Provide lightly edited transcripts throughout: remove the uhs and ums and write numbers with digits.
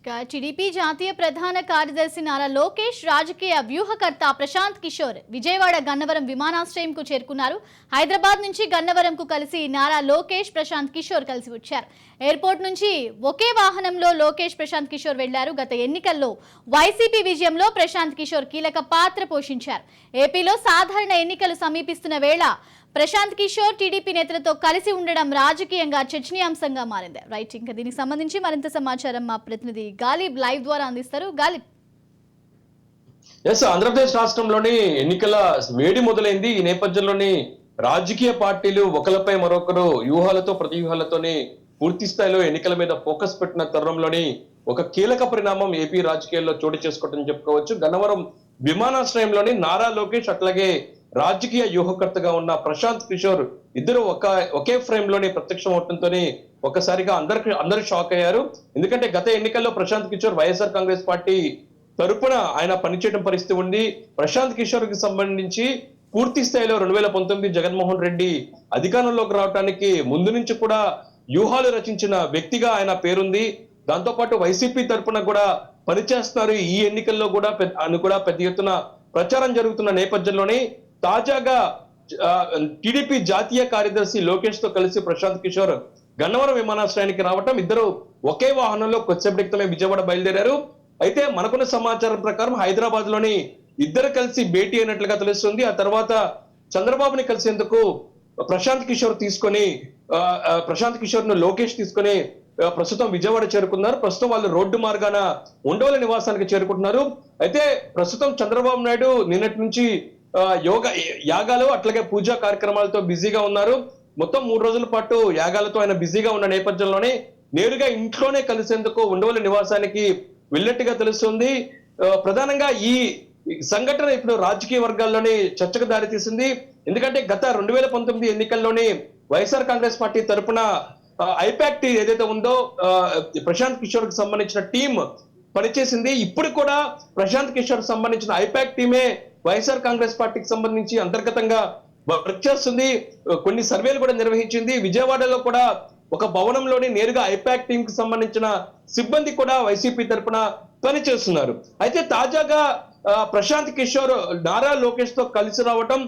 TDP జాతీయ ప్రధాన కార్యదర్శి నారా లోకేష్ రాజకీయ వ్యూహకర్త ప్రశాంత్ కిషోర్ విజయవాడ గన్నవరం విమానాశ్రయంకు చేరుకున్నారు. హైదరాబాద్ నుంచి గన్నవరంకు కలిసి నారా లోకేష్ ప్రశాంత్ కిషోర్ కలిసి వచ్చారు. ఎయిర్పోర్ట్ నుంచి ఒకే వాహనంలో లోకేష్ ప్రశాంత్ కిషోర్ వెళ్లారు. గత ఎన్నికల్లో వైసీపీ విజయంలో ప్రశాంత్ కిషోర్ కీలక పాత్ర పోషించారు. ఏపీలో సాధారణ ఎన్నికలు సమీపిస్తున్న వేళ ప్రశాంత్ కిషోర్ టీడీపీ నేతలతో కలిసి ఉండడం రాజకీయంగా చర్చనీయాంశంగా మారింది. రైట్, ఇంకా దీనికి సంబంధించి మరింత సమాచారం మా ప్రతినిధి గాలిబ్ లైవ్ ద్వారా అందిస్తారు. గాలిబ్. ఆంధ్రప్రదేశ్ రాష్ట్రంలోని ఎన్నికల వేడి మొదలైంది. ఈ నేపథ్యంలోని రాజకీయ పార్టీలు ఒకరిపై మరొకరు వ్యూహాలతో ప్రతివ్యూహాలతోని పూర్తి స్థాయిలో ఎన్నికల మీద ఫోకస్ పెట్టిన తరుణంలోని ఒక కీలక పరిణామం ఏపీ రాజకీయాల్లో చోటు చేసుకోవటం చెప్పుకోవచ్చు. గన్నవరం విమానాశ్రయంలోని నారా లోకేష్ అట్లాగే రాజకీయ వ్యూహకర్తగా ఉన్న ప్రశాంత్ కిషోర్ ఇద్దరు ఒకే ఫ్రేమ్ లోని ప్రత్యక్షం అవడంతో ఒక్కసారిగా అందరూ షాక్ అయ్యారు. ఎందుకంటే గత ఎన్నికల్లో ప్రశాంత్ కిషోర్ వైఎస్ఆర్ కాంగ్రెస్ పార్టీ తరపున ఆయన పనిచేయడం పరిస్థితి ఉంది. ప్రశాంత్ కిషోర్ కి సంబంధించి పూర్తి స్థాయిలో 2019 జగన్మోహన్ రెడ్డి అధికారంలోకి రావడానికి ముందు నుంచి కూడా వ్యూహాలు రచించిన వ్యక్తిగా ఆయన పేరుంది. దాంతో పాటు వైసీపీ తరపున కూడా పనిచేస్తున్నారు. ఈ ఎన్నికల్లో కూడా పెద్ద ఎత్తున ప్రచారం జరుగుతున్న నేపథ్యంలోనే తాజాగా టీడీపీ జాతీయ కార్యదర్శి లోకేష్ తో కలిసి ప్రశాంత్ కిషోర్ గన్నవరం విమానాశ్రయానికి రావటం, ఇద్దరు ఒకే వాహనంలో కొద్దిసేపటి క్రితమే విజయవాడ బయలుదేరారు. అయితే మనకున్న సమాచారం ప్రకారం హైదరాబాద్ లోని ఇద్దరు కలిసి భేటీ అయినట్లుగా తెలుస్తుంది. ఆ తర్వాత చంద్రబాబుని కలిసేందుకు ప్రశాంత్ కిషోర్ ను లోకేష్ తీసుకొని ప్రస్తుతం విజయవాడ చేరుకున్నారు. ప్రస్తుతం వాళ్ళు రోడ్డు మార్గాన ఉండవల్లి నివాసానికి చేరుకుంటున్నారు. అయితే ప్రస్తుతం చంద్రబాబు నాయుడు నిన్నటి నుంచి యాగాలు అట్లాగే పూజా కార్యక్రమాలతో బిజీగా ఉన్నారు. మొత్తం 3 రోజుల పాటు యాగాలతో ఆయన బిజీగా ఉన్న నేపథ్యంలోనే నేరుగా ఇంట్లోనే కలిసేందుకు ఉండవల్లి నివాసానికి వెళ్ళినట్టుగా తెలుస్తుంది. ప్రధానంగా ఈ సంఘటన ఇప్పుడు రాజకీయ వర్గాల్లోనే చర్చకు దారితీసింది. ఎందుకంటే గత 2019 ఎన్నికల్లోని వైఎస్ఆర్ కాంగ్రెస్ పార్టీ తరఫున ఐపాక్ ఏదైతే ఉందో ప్రశాంత్ కిషోర్ కి సంబంధించిన టీం పనిచేసింది. ఇప్పుడు కూడా ప్రశాంత్ కిషోర్ సంబంధించిన ఐపాక్ టీమే వైఎస్ఆర్ కాంగ్రెస్ పార్టీకి సంబంధించి అంతర్గతంగా వర్క్ చేస్తుంది. కొన్ని సర్వేలు కూడా నిర్వహించింది. విజయవాడలో కూడా ఒక భవనంలోని నేరుగా ఐపాక్ టీం కి సంబంధించిన సిబ్బంది కూడా వైసీపీ తరఫున పనిచేస్తున్నారు. అయితే తాజాగా ప్రశాంత్ కిషోర్ నారా లోకేష్ తో కలిసి రావటం,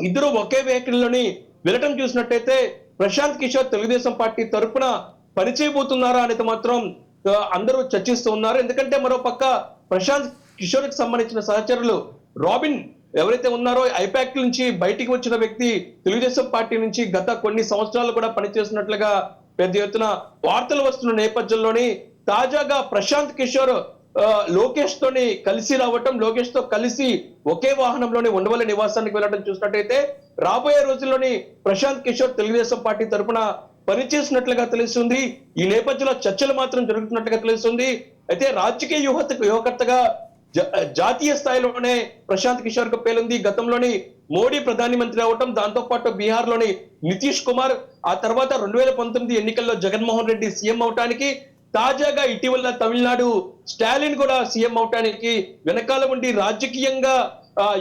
ఇద్దరు ఒకే వెహికల్ లోని వెళ్ళటం చూసినట్టయితే ప్రశాంత్ కిషోర్ తెలుగుదేశం పార్టీ తరఫున పనిచేయబోతున్నారా అనేది మాత్రం అందరూ చర్చిస్తూ ఉన్నారు. ఎందుకంటే మరోపక్క ప్రశాంత్ కిషోర్ కి సంబంధించిన సహచరులు రాబిన్ ఎవరైతే ఉన్నారో ఐపాక్ నుంచి బయటికి వచ్చిన వ్యక్తి తెలుగుదేశం పార్టీ నుంచి గత కొన్ని సంవత్సరాలు కూడా పనిచేస్తున్నట్లుగా పెద్ద ఎత్తున వార్తలు వస్తున్న నేపథ్యంలోని తాజాగా ప్రశాంత్ కిషోర్ లోకేష్ తోని కలిసి రావటం, లోకేష్ తో కలిసి ఒకే వాహనంలోని ఉండవల్లి నివాసానికి వెళ్ళడం చూసినట్టయితే రాబోయే రోజుల్లోని ప్రశాంత్ కిషోర్ తెలుగుదేశం పార్టీ తరఫున పనిచేసినట్లుగా తెలుస్తుంది. ఈ నేపథ్యంలో చర్చలు మాత్రం జరుగుతున్నట్లుగా తెలుస్తుంది. అయితే రాజకీయ వ్యూహకర్తగా జాతీయ స్థాయిలోనే ప్రశాంత్ కిషోర్ కు పేలుంది. గతంలోని మోడీ ప్రధానమంత్రి అవటం, దాంతో పాటు బీహార్ లోని నితీష్ కుమార్, ఆ తర్వాత 2019 ఎన్నికల్లో జగన్మోహన్ రెడ్డి సీఎం అవటానికి, తాజాగా ఇటీవల తమిళనాడు స్టాలిన్ కూడా సీఎం అవటానికి వెనకాల ఉండి రాజకీయంగా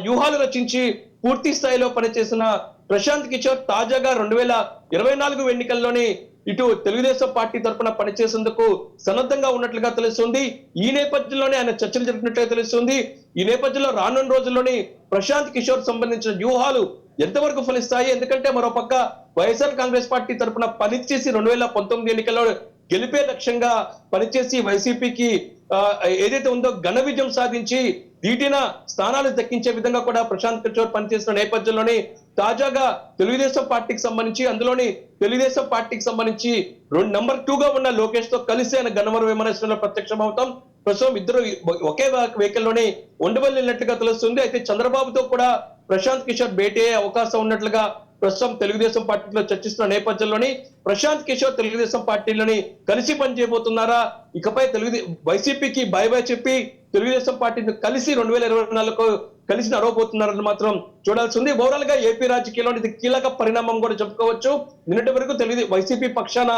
వ్యూహాలు రచించి పూర్తి స్థాయిలో పనిచేసిన ప్రశాంత్ కిషోర్ తాజాగా 2024 ఎన్నికల్లోని ఇటు తెలుగుదేశం పార్టీ తరఫున పనిచేసేందుకు సన్నద్ధంగా ఉన్నట్లుగా తెలుస్తుంది. ఈ నేపథ్యంలోనే ఆయన చర్చలు జరిపినట్లుగా తెలుస్తుంది. ఈ నేపథ్యంలో రానున్న రోజుల్లోని ప్రశాంత్ కిషోర్ సంబంధించిన వ్యూహాలు ఎంతవరకు ఫలిస్తాయి? ఎందుకంటే మరోపక్క వైఎస్ఆర్ కాంగ్రెస్ పార్టీ తరఫున పనిచేసి 2019 ఎన్నికల్లో గెలిపే లక్ష్యంగా పనిచేసి వైసీపీకి ఏదైతే ఉందో ఘన విజయం సాధించి దీటిన స్థానాలు దక్కించే విధంగా కూడా ప్రశాంత్ కిషోర్ పనిచేసిన నేపథ్యంలోనే తాజాగా తెలుగుదేశం పార్టీకి సంబంధించి తెలుగుదేశం పార్టీకి సంబంధించి నంబర్ 2 గా ఉన్న లోకేష్ తో కలిసి ఆయన గన్నవరం విమానాశ్రయంలో ప్రత్యక్షం అవుతాం. ప్రస్తుతం ఇద్దరు ఒకే వెహికల్ లోనే ఉండవల్లి వెళ్ళినట్లుగా తెలుస్తుంది. అయితే చంద్రబాబుతో కూడా ప్రశాంత్ కిషోర్ భేటీ అయ్యే అవకాశం ఉన్నట్లుగా ప్రస్తుతం తెలుగుదేశం పార్టీలో చర్చిస్తున్న నేపథ్యంలోని ప్రశాంత్ కిషోర్ తెలుగుదేశం పార్టీలోని కలిసి పనిచేయబోతున్నారా, ఇకపై వైసీపీకి బై చెప్పి తెలుగుదేశం పార్టీని కలిసి 2024 కలిసి నడవబోతున్నారని మాత్రం చూడాల్సి ఉంది. ఓవరాల్ గా ఏపీ రాజకీయాల్లో ఇది కీలక పరిణామం కూడా చెప్పుకోవచ్చు. నిన్నటి వరకు వైసీపీ పక్షాన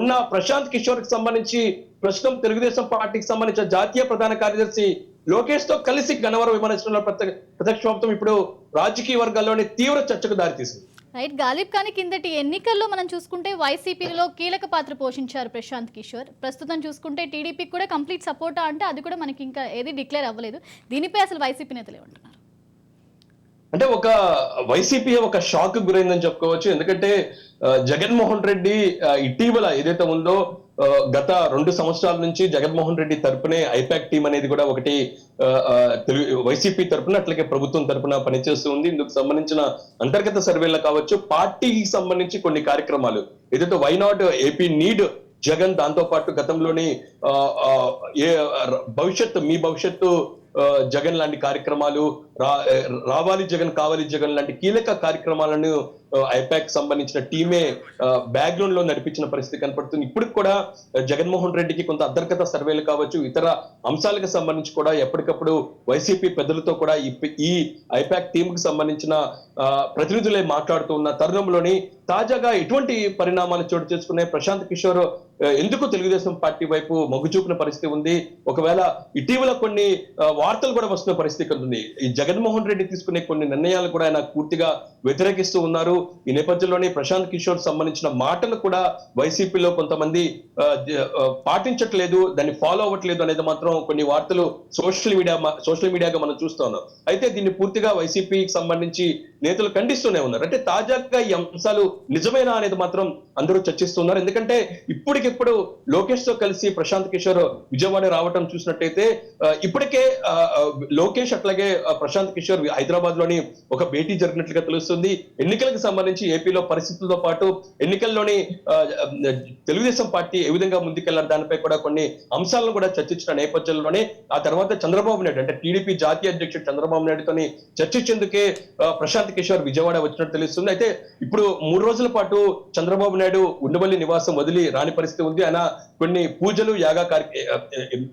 ఉన్న ప్రశాంత్ కిషోర్ కి సంబంధించి ప్రస్తుతం తెలుగుదేశం పార్టీకి సంబంధించిన జాతీయ ప్రధాన కార్యదర్శి లోకేష్ తో కలిసి గన్నవరం విమానాశ్రయంలో ప్రత్యక్షం ఇప్పుడు రాజకీయ వర్గాల్లోని తీవ్ర చర్చకు దారితీసింది. రైట్ గాలిబ్ కానీ కిందటి ఎన్నికల్లో మనం చూసుకుంటే వైసీపీలో కీలక పాత్ర పోషించారు ప్రశాంత్ కిషోర్. ప్రస్తుతం చూసుకుంటే టీడీపీకి కూడా కంప్లీట్ సపోర్టా అంటే అది కూడా మనకి ఇంకా ఏది డిక్లేర్ అవ్వలేదు. దీనిపై అసలు వైసీపీ నేతలు ఏమంటున్నారు? అంటే ఒక వైసీపీ ఒక షాక్ గురైందని చెప్పుకోవచ్చు. ఎందుకంటే జగన్మోహన్ రెడ్డి ఇటీవల ఏదైతే ఉందో గత 2 సంవత్సరాల నుంచి జగన్మోహన్ రెడ్డి తరపునే ఐపాక్ టీం అనేది కూడా ఒకటి వైసీపీ తరపున అట్లాగే ప్రభుత్వం తరపున పనిచేస్తూ ఉంది. ఇందుకు సంబంధించిన అంతర్గత సర్వేలు కావచ్చు, పార్టీకి సంబంధించి కొన్ని కార్యక్రమాలు ఏదైతే why not AP need Jagan, దాంతో పాటు గతంలోని మీ భవిష్యత్తు జగన్ లాంటి కార్యక్రమాలు, రావాలి జగన్ కావాలి జగన్ లాంటి కీలక కార్యక్రమాలను ఐపాక్ సంబంధించిన టీమే బ్యాక్గ్రౌండ్ లో నడిపించిన పరిస్థితి కనపడుతుంది. ఇప్పుడు కూడా జగన్మోహన్ రెడ్డికి కొంత అంతర్గత సర్వేలు కావచ్చు, ఇతర అంశాలకు సంబంధించి కూడా ఎప్పటికప్పుడు వైసీపీ పెద్దలతో కూడా ఈ ఐపాక్ టీమ్ కి సంబంధించిన ప్రతినిధులే మాట్లాడుతూ ఉన్న తరుణంలోని తాజాగా ఎటువంటి పరిణామాలు చోటు చేసుకున్నాయి? ప్రశాంత్ కిషోర్ ఎందుకు తెలుగుదేశం పార్టీ వైపు మొగ్గు చూపిన పరిస్థితి ఉంది? ఒకవేళ ఇటీవల కొన్ని వార్తలు కూడా వస్తున్న పరిస్థితి ఉంది. ఈ జగన్మోహన్ రెడ్డి తీసుకునే కొన్ని నిర్ణయాలు కూడా ఆయన పూర్తిగా వ్యతిరేకిస్తూ ఉన్నారు. ఈ నేపథ్యంలోనే ప్రశాంత్ కిషోర్ సంబంధించిన మాటలు కూడా వైసీపీలో కొంతమంది పాటించట్లేదు, దాన్ని ఫాలో అవ్వట్లేదు అనేది మాత్రం కొన్ని వార్తలు సోషల్ మీడియాగా మనం చూస్తూ ఉన్నాం. అయితే దీన్ని పూర్తిగా వైసీపీకి సంబంధించి నేతలు ఖండిస్తూనే ఉన్నారు. అంటే తాజాగా ఈ అంశాలు నిజమేనా అనేది మాత్రం అందరూ చర్చిస్తున్నారు. ఎందుకంటే ఇప్పటికిప్పుడు లోకేష్ తో కలిసి ప్రశాంత్ కిషోర్ విజయవాడ రావటం చూసినట్టయితే ఇప్పటికే లోకేష్ అట్లాగే ప్రశాంత్ కిషోర్ హైదరాబాద్ లోని ఒక భేటీ జరిగినట్లుగా తెలుస్తుంది. ఎన్నికలకు సంబంధించి ఏపీలో పరిస్థితులతో పాటు ఎన్నికల్లోని తెలుగుదేశం పార్టీ ఏ విధంగా ముందుకెళ్లారు దానిపై కూడా కొన్ని అంశాలను కూడా చర్చించిన నేపథ్యంలోనే ఆ తర్వాత చంద్రబాబు నాయుడు అంటే టీడీపీ జాతీయ అధ్యక్షుడు చంద్రబాబు నాయుడుతోని చర్చించేందుకే ప్రశాంత్ కిషోర్ విజయవాడ వచ్చినట్టు తెలుస్తుంది. అయితే ఇప్పుడు 3 రోజుల పాటు చంద్రబాబు నాయుడు ఉండవల్లి నివాసం వదిలి రాని పరిస్థితి ఉంది. ఆయన కొన్ని పూజలు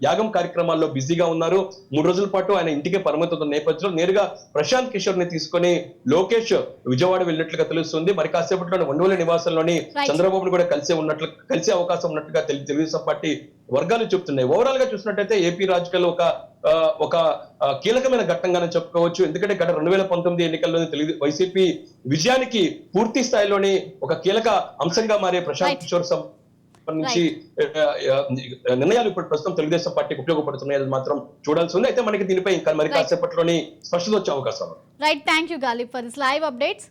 యాగం కార్యక్రమాల్లో బిజీగా ఉన్నారు. 3 రోజుల పాటు ఆయన ఇంటికే పరిమితమైన నేపథ్యంలో నేరుగా ప్రశాంత్ కిషోర్ ని తీసుకొని లోకేష్ విజయవాడ వెళ్ళినట్లుగా తెలుస్తుంది. మరి కాసేపట్లోనే ఉండవల్లి నివాసంలోని చంద్రబాబును కూడా కలిసే అవకాశం ఉన్నట్లుగా తెలుగుదేశం పార్టీ వర్గాలు చెప్తున్నాయి. ఓవరాల్ గా చూసినట్టయితే ఏపీ రాజకీయాల్లో ఒక కీలకమైన ఘట్టంగానే చెప్పుకోవచ్చు. ఎందుకంటే గత 2019 ఎన్నికల్లోని వైసీపీ విజయానికి పూర్తి స్థాయిలోని ఒక కీలక అంశంగా మారే ప్రశాంత్ కిషోర్ సంబంధించి నిర్ణయాలు ఇప్పుడు ప్రస్తుతం తెలుగుదేశం పార్టీకి ఉపయోగపడుతున్నాయి మాత్రం చూడాల్సి ఉంది. అయితే మనకి దీనిపై ఇంకా మరి కాసేపట్లోని స్పష్టత వచ్చే అవకాశం. Right, thank you Ghalib for this live updates.